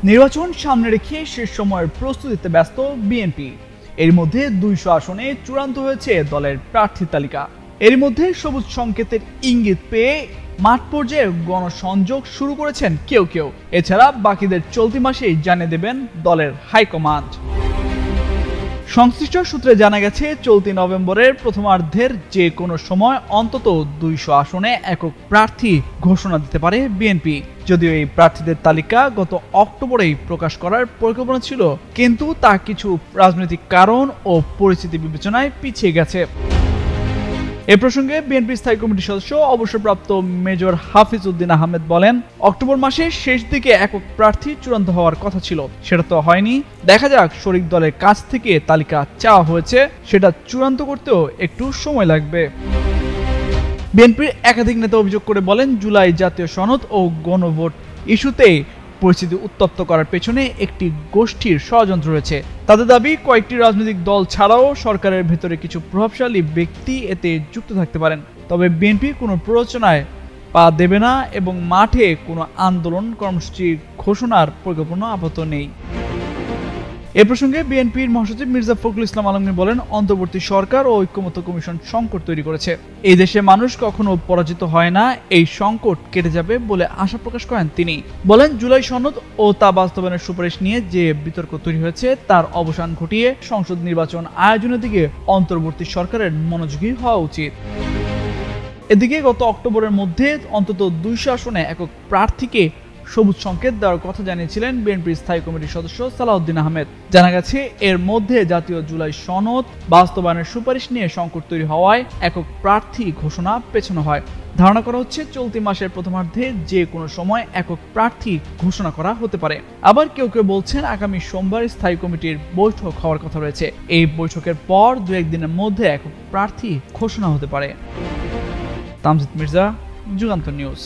নির্বাচন সামনে রেখে শেষ সময়ের প্রস্তুতিতে ব্যস্ত বিএনপি। এর মধ্যে 200 আসনে চূড়ান্ত হয়েছে দলের প্রার্থী তালিকা। এর মধ্যে সবুজ সংকেতের ইঙ্গিত পেয়ে মাঠ পর্যায়ে গণসংযোগ শুরু করেছেন কেউ কেউ। এছাড়া বাকিদের চলতি মাসেই জানিয়ে দেবেন দলের হাইকমান্ড। সংশ্লিষ্ট সূত্রে জানা গেছে, চলতি নভেম্বরের প্রথমার্ধের যে কোনো সময় অন্তত 200 আসনে একক প্রার্থী ঘোষণা দিতে পারে বিএনপি। যদিও এই প্রার্থীদের তালিকা গত অক্টোবরেই প্রকাশ করার পরিকল্পনা ছিল, কিন্তু তা কিছু রাজনৈতিক কারণ ও পরিস্থিতি বিবেচনায় পিছিয়ে গেছে। এ প্রসঙ্গে বিএনপি স্থায়ী কমিটির সদস্য অবসরপ্রাপ্ত মেজর হাফিজ উদ্দিন আহমেদ বলেন, অক্টোবর মাসের শেষ দিকে একক প্রার্থী চূড়ান্ত হওয়ার কথা ছিল, সেটা তো হয়নি। দেখা যাক, শরিক দলের কাছ থেকে তালিকা চাওয়া হয়েছে, সেটা চূড়ান্ত করতেও একটু সময় লাগবে। বিএনপির একাধিক নেতা অভিযোগ করে বলেন, জুলাই জাতীয় সনদ ও গণভোট ইস্যুতে পরিস্থিতি উত্তপ্ত করার পেছনে একটি গোষ্ঠীর ষড়যন্ত্র রয়েছে। তাদের দাবি, কয়েকটি রাজনৈতিক দল ছাড়াও সরকারের ভেতরে কিছু প্রভাবশালী ব্যক্তি এতে যুক্ত থাকতে পারেন। তবে বিএনপি কোনো প্ররোচনায় পা দেবে না এবং মাঠে কোনো আন্দোলন কর্মসূচির ঘোষণার পরিকল্পনা আপাতত নেই। এ প্রসঙ্গে বিএনপির মহাসচিব মির্জা ফখরুল ইসলাম আলমগীর বলেন, অন্তর্বর্তী সরকার ও ঐক্যমত্য কমিশন সংকট তৈরি করেছে। এই দেশে মানুষ কখনো পরাজিত হয় না, এই সংকট কেটে যাবে বলে আশা প্রকাশ করেন তিনি। বলেন, জুলাই সনদ ও তা বাস্তবায়নের সুপারিশ নিয়ে যে বিতর্ক তৈরি হয়েছে তার অবসান ঘটিয়ে সংসদ নির্বাচন আয়োজনের দিকে অন্তর্বর্তী সরকারের মনোযোগী হওয়া উচিত। এদিকে গত অক্টোবরের মধ্যে অন্তত 200 আসনে একক প্রার্থীকে সবুজ সংকেত দেওয়ার কথা জানিয়েছিলেন বিএনপির স্থায়ী কমিটির সদস্য সালাউদ্দিন আহমেদ। জানা গেছে, এর মধ্যে জাতীয় জুলাই সনদ বাস্তবায়নের সুপারিশ নিয়ে সংকট তৈরি হওয়ায় একক প্রার্থী ঘোষণা পেছানো হয়। ধারণা করা হচ্ছে, চলতি মাসের প্রথমার্ধে যে কোনো সময় একক প্রার্থী ঘোষণা করা হতে পারে। আবার কেউ কেউ বলছেন, আগামী সোমবার স্থায়ী কমিটির বৈঠক হওয়ার কথা রয়েছে। এই বৈঠকের পর 2-1 দিনের মধ্যে একক প্রার্থী ঘোষণা হতে পারে। তামজিদ মির্জা, যুগান্তর নিউজ।